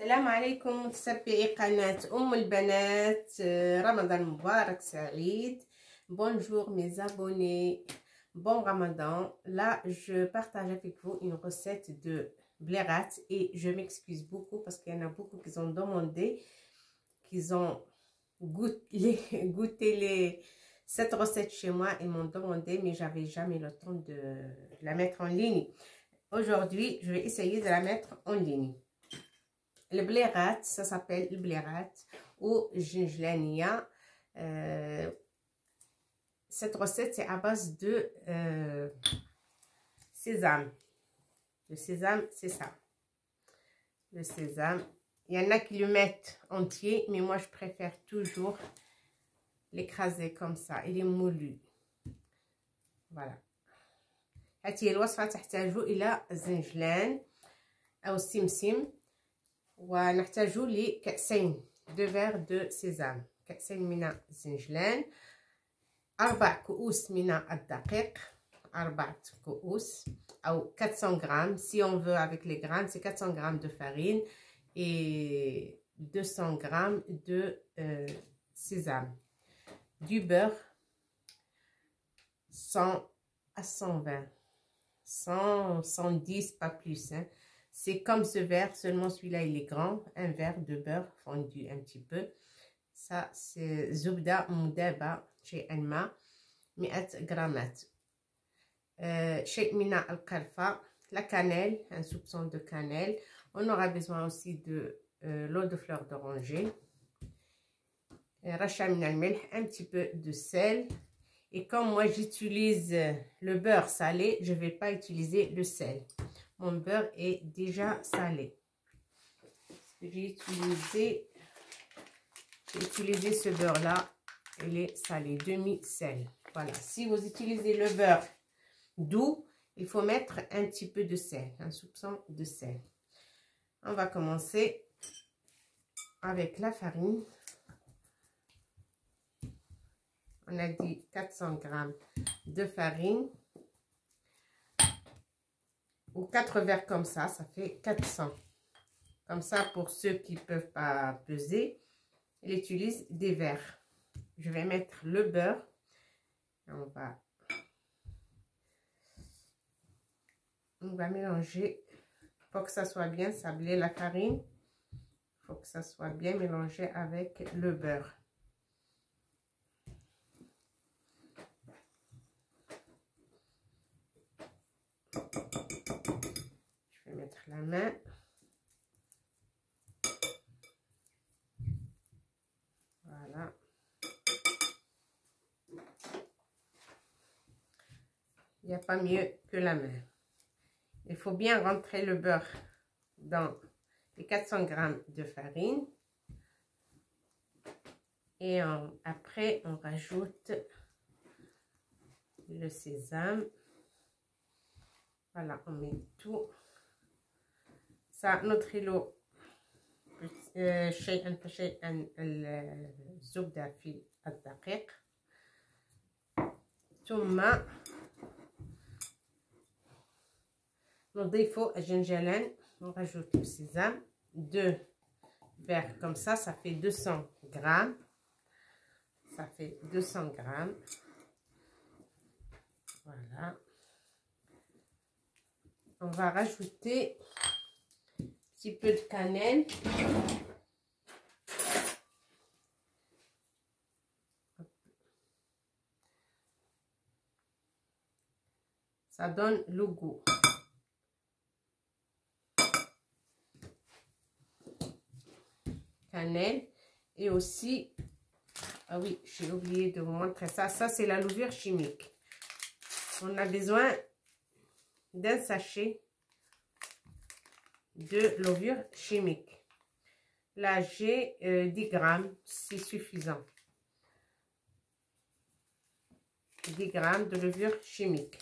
السلام عليكم متابعي قناة أم البنات. رمضان مبارك سعيد. Bonjour mes abonnés, bon Ramadan. Là je partage avec vous une recette de blairat et je m'excuse beaucoup parce qu'il y en a beaucoup qui ont demandé, qui ont goûté cette recette chez moi. Ils m'ont demandé, mais j'avais jamais le temps de la mettre en ligne. Aujourd'hui je vais essayer de la mettre en ligne. Le blairat, ça s'appelle le blairat ou gingelania. Cette recette, c'est à base de sésame. Le sésame, c'est ça. Le sésame. Il y en a qui le mettent entier, mais moi, je préfère toujours l'écraser comme ça. Il est moulu. Voilà. هاتي الوصفة تحتاج إلى زنجلان أو سمسم. ونحتاج لكأسين دو فيغ دو سيزام، كأسين من الزنجلان، 4 كؤوس من الدقيق، 4 كؤوس أو 400 غرام. Si on veut avec les grammes, c'est 400 grammes de farine et 200 grammes de sésame. Du beurre 100 à 120, 100, 110, pas plus, hein. C'est comme ce verre, seulement celui-là il est grand. Un verre de beurre fondu un petit peu. Ça c'est زبدة مذابة شيئا ما 100 غرامات. شيء من القرفة, la cannelle, un soupçon de cannelle. On aura besoin aussi de l'eau de fleur d'oranger. رشة من الملح, un petit peu de sel. Et comme moi j'utilise le beurre salé, je ne vais pas utiliser le sel. Mon beurre est déjà salé. J'ai utilisé ce beurre là, il est salé, demi-sel. Voilà. Si vous utilisez le beurre doux, il faut mettre un petit peu de sel, un soupçon de sel. On va commencer avec la farine. On a dit 400 grammes de farine. Ou 4 verres comme ça fait 400. Comme ça, pour ceux qui ne peuvent pas peser, ils utilisent des verres. Je vais mettre le beurre. On va mélanger pour que ça soit bien sablé la farine. Il faut que ça soit bien mélangé avec le beurre. Je vais mettre la main. Voilà. Il n'y a pas mieux que la main. Il faut bien rentrer le beurre dans les 400 grammes de farine. Et après, on rajoute le sésame. Voilà, on met tout. Ça ندخل شيئا فشيئا الزبدة في الدقيق ثم نضيف الجنجلان. On rajoute le sésame, 2 verres comme ça fait 200 grammes. Ça fait 200 grammes. Voilà. On va rajouter un petit peu de cannelle. Ça donne le goût. Cannelle. Et aussi, ah oui, j'ai oublié de vous montrer ça. Ça, c'est la levure chimique. On a besoin d'un sachet de levure chimique. Là, j'ai 10 grammes, c'est suffisant. 10 grammes de levure chimique.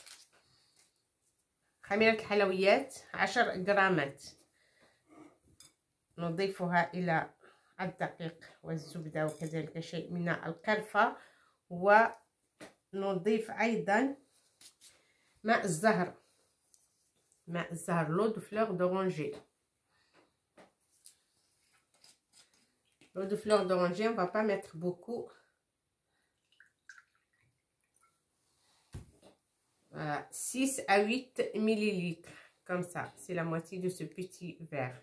خميرة الحلويات 10 جرامات. نضيفها إلى الدقيق والزبدة وكذلك شيء من القرفة. ونضيف أيضا ماء الزهر. ماء الزهر, l'eau de fleur d'oranger. L'eau de fleur d'oranger, on ne va pas mettre beaucoup. Voilà, 6 à 8 millilitres. Comme ça, c'est la moitié de ce petit verre.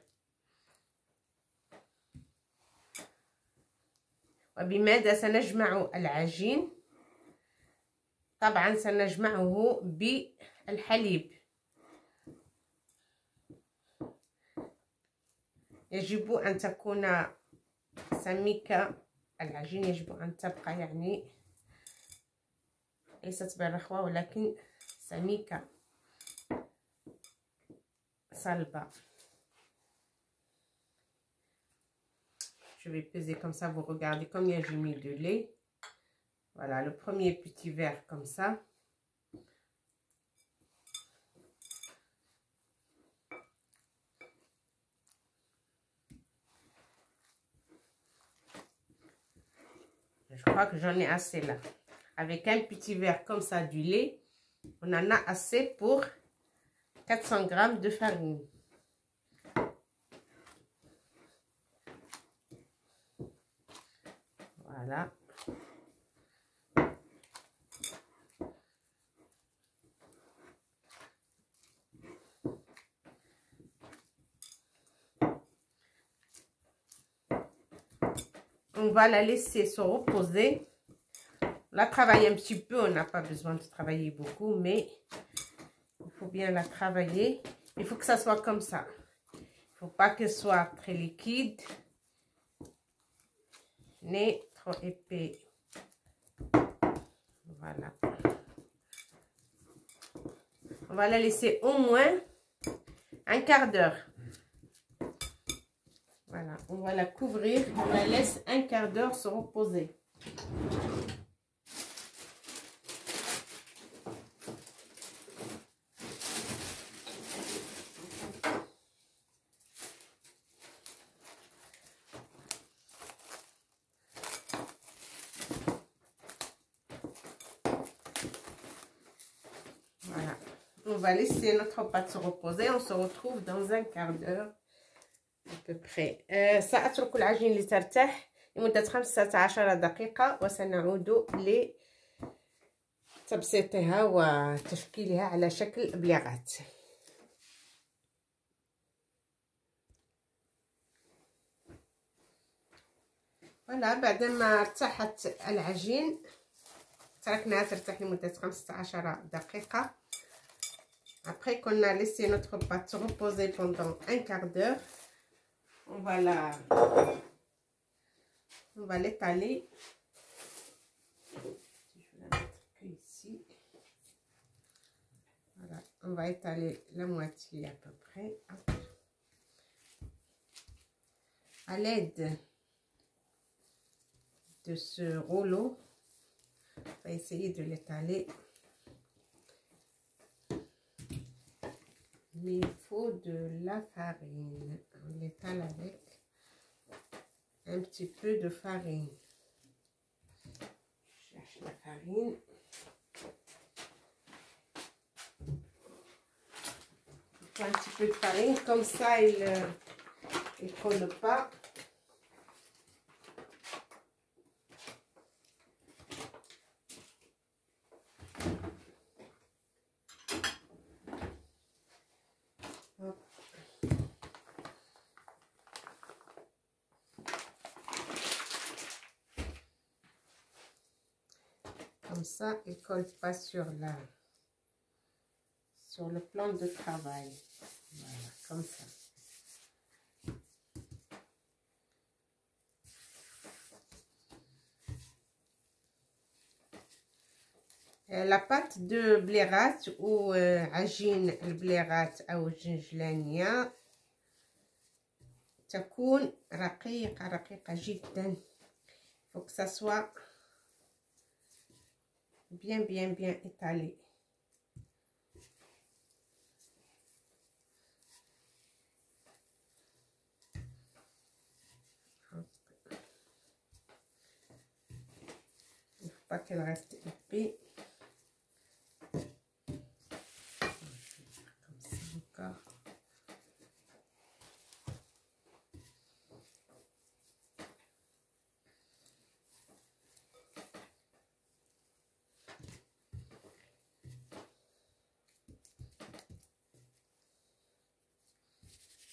وبماذا سنجمع العجين؟ طبعا سنجمعه بالحليب. يجب أن تكون سميكة، العجين يجب أن تبقى يعني ليست بالرخوة ولكن سميكة صلبة. Je vais peser comme ça, vous regardez combien j'ai mis de lait. Voilà, le premier petit verre comme ça. Je crois que j'en ai assez là. Avec un petit verre comme ça du lait, on en a assez pour 400 g de farine. Voilà. On va la laisser se reposer. On la travaille un petit peu, on n'a pas besoin de travailler beaucoup, mais il faut bien la travailler. Il faut que ça soit comme ça. Il ne faut pas que ce soit très liquide, ni trop épais. Voilà. On va la laisser au moins un quart d'heure. Voilà, on va la couvrir, on la laisse un quart d'heure se reposer. Voilà, on va laisser notre pâte se reposer, on se retrouve dans un quart d'heure. à peu près. سأترك العجين لترتاح لمدة 15 دقيقة وسنعود لتبسيطها وتشكيلها على شكل بليغات. فوالا بعدما ارتاحت العجين تركناها ترتاح لمدة 15 دقيقة. Après qu'on a laissé notre pâte se reposer pendant un quart d'heure, on va l'étaler. Je vais la mettre que ici. Voilà, on va étaler la moitié à peu près. Hop. À l'aide de ce rouleau, on va essayer de l'étaler. Il faut de la farine. On l'étale avec un petit peu de farine. Je cherche la farine. Il faut un petit peu de farine, comme ça il ne colle pas. Comme ça, il ne colle pas sur le plan de travail. Voilà, comme ça. La pâte de بليغات ou عجين البليغات أو الجنجلانية تكون رقيقة جدا. Il faut que ça soit bien étalé. Il ne faut pas qu'elle reste épais. Comme ça encore.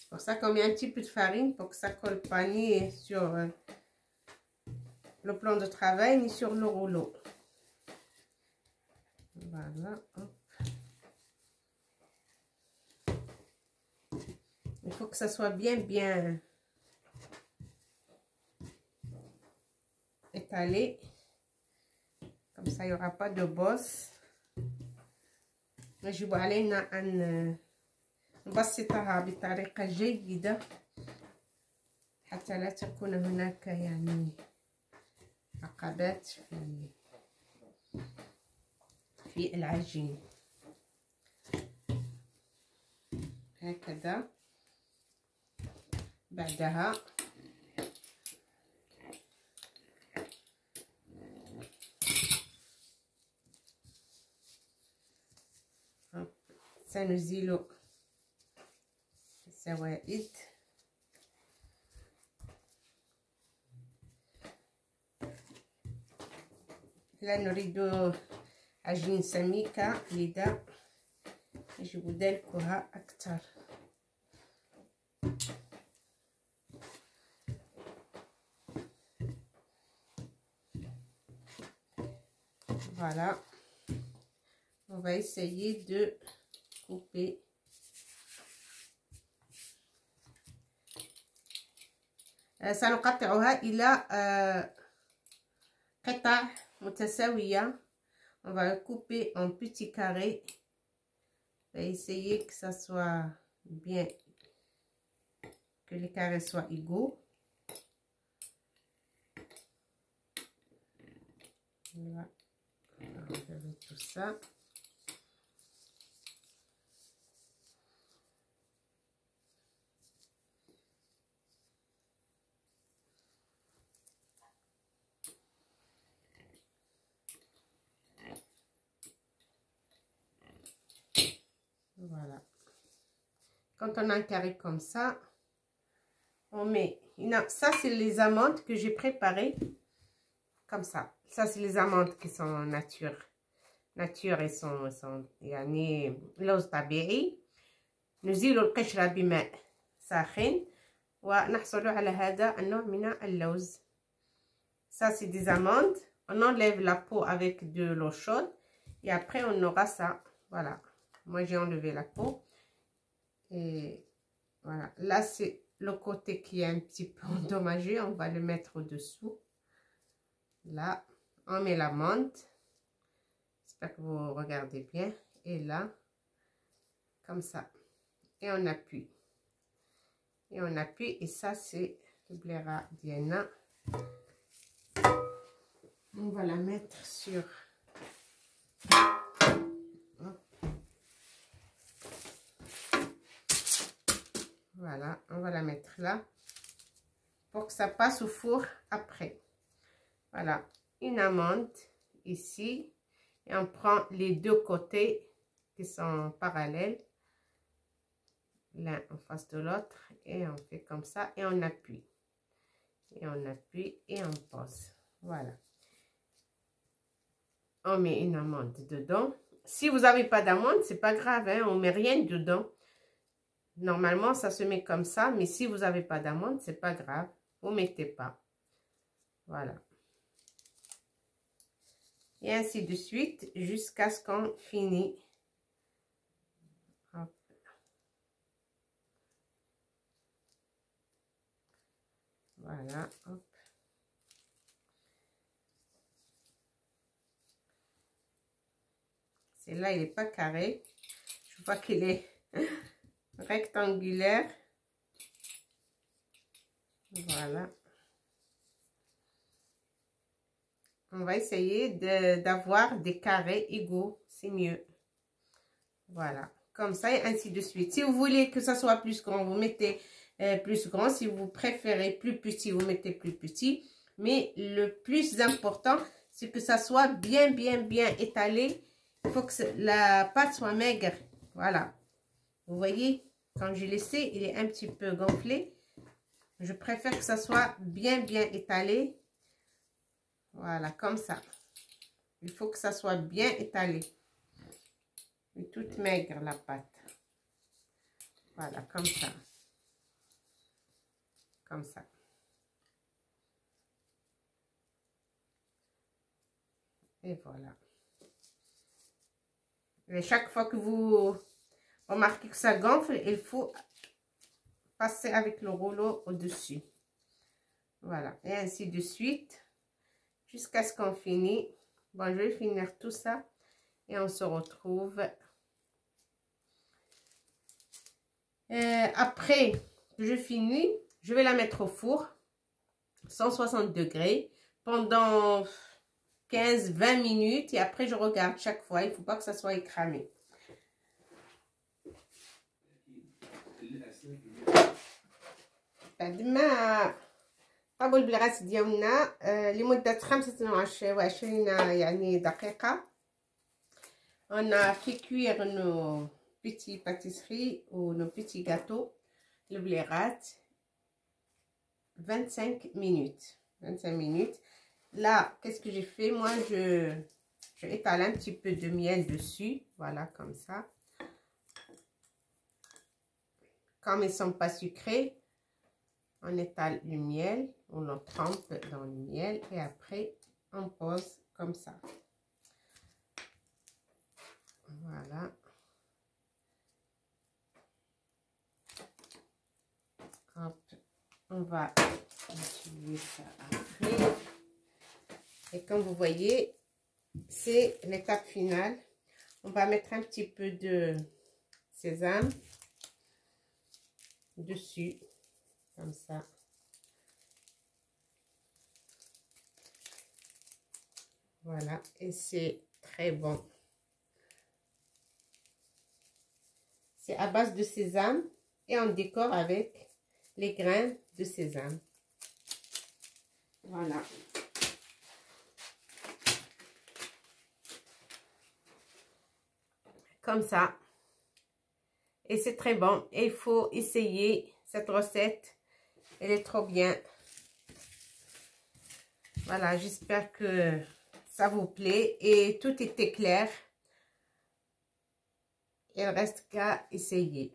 Pour ça qu'on met un petit peu de farine pour que ça colle pas ni sur le plan de travail ni sur le rouleau. Voilà. Hop. Il faut que ça soit bien étalé. Comme ça, il n'y aura pas de bosse. نجيب علينا أن نبسطها بطريقة جيدة حتى لا تكون هناك يعني عقبات في العجين. هكذا. بعدها سنزيل السوائد. لا نريد عجين سميكة، لذا يجب دلكها أكثر. Voilà, on va essayer de couper. سنقطعها إلى قطع متساوية. On va le couper en petits carrés. On va essayer que ça soit bien, que les carrés soient égaux. Voilà. On va enlever tout ça. Voilà. Quand on a un carré comme ça, on met... Ça, c'est les amandes que j'ai préparées. Comme ça. Ça, c'est les amandes qui sont nature et sont يعني لوز طبيعي. نزيل القشرة بماء ساخن ونحصل على هذا النوع من اللوز. Ça, c'est des amandes. On enlève la peau avec de l'eau chaude. Et après, on aura ça. Voilà. Moi, j'ai enlevé la peau. Et voilà. Là, c'est le côté qui est un petit peu endommagé. On va le mettre au-dessous. Là, on met l'amande. J'espère que vous regardez bien. Et là, comme ça. Et on appuie. Et on appuie. Et ça, c'est le blera Diana. On va la mettre sur... Voilà, on va la mettre là pour que ça passe au four après. Voilà, une amande ici et on prend les deux côtés qui sont parallèles, l'un en face de l'autre, et on fait comme ça et on appuie. Et on appuie et on pose. Voilà. On met une amande dedans. Si vous n'avez pas d'amande, c'est pas grave, hein, on met rien dedans. Normalement, ça se met comme ça, mais si vous n'avez pas d'amande, c'est pas grave. Vous mettez pas. Voilà. Et ainsi de suite, jusqu'à ce qu'on finisse. Hop. Voilà. Hop. Celle-là, il n'est pas carré. Je vois qu'il est rectangulaire. Voilà. On va essayer d'avoir des carrés égaux. C'est mieux. Voilà. Comme ça et ainsi de suite. Si vous voulez que ça soit plus grand, vous mettez plus grand. Si vous préférez plus petit, vous mettez plus petit. Mais le plus important, c'est que ça soit bien étalé. Il faut que la pâte soit maigre. Voilà. Vous voyez, quand j'ai laissé, il est un petit peu gonflé. Je préfère que ça soit bien étalé. Voilà, comme ça. Il faut que ça soit bien étalé. Et toute maigre, la pâte. Voilà, comme ça. comme ça. Et voilà. Et chaque fois que vous remarquez que ça gonfle, il faut passer avec le rouleau au-dessus. Voilà. Et ainsi de suite. Jusqu'à ce qu'on finisse. Bon, je vais finir tout ça. Et on se retrouve. Après que je finis, je vais la mettre au four. 160 degrés. Pendant 15-20 minutes. Et après, je regarde chaque fois. Il ne faut pas que ça soit écramé. بعد ما طابوا البلاغات ديالنا لمدة 25 يعني دقيقة. On a fait cuire nos petites pâtisseries ou nos petits gâteaux, le blairat, 25 minutes. 25 minutes. Là, qu'est-ce que j'ai fait? Moi, je étale un petit peu de miel dessus. Voilà, comme ça. Comme ils ne sont pas sucrés, on étale le miel, on le trempe dans le miel et après on pose comme ça. Voilà. Hop, on va utiliser ça après. Et comme vous voyez, c'est l'étape finale. On va mettre un petit peu de sésame dessus. Comme ça. Voilà. Et c'est très bon. C'est à base de sésame. Et on décore avec les grains de sésame. Voilà. Comme ça. Et c'est très bon. Et il faut essayer cette recette. Elle est trop bien. Voilà, j'espère que ça vous plaît. Et tout était clair. Il reste qu'à essayer.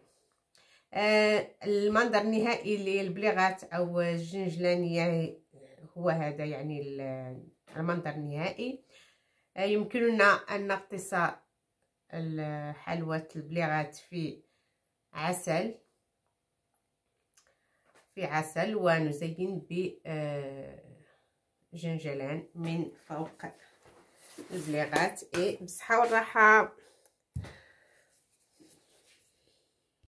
المنظر النهائي للبليغات أو الجنجلانية هو هذا، يعني المنظر النهائي. يمكننا أن نغطس حلوى البليغات في عسل ونزين بجنجلان من فوق البليغات. بصحة والراحة.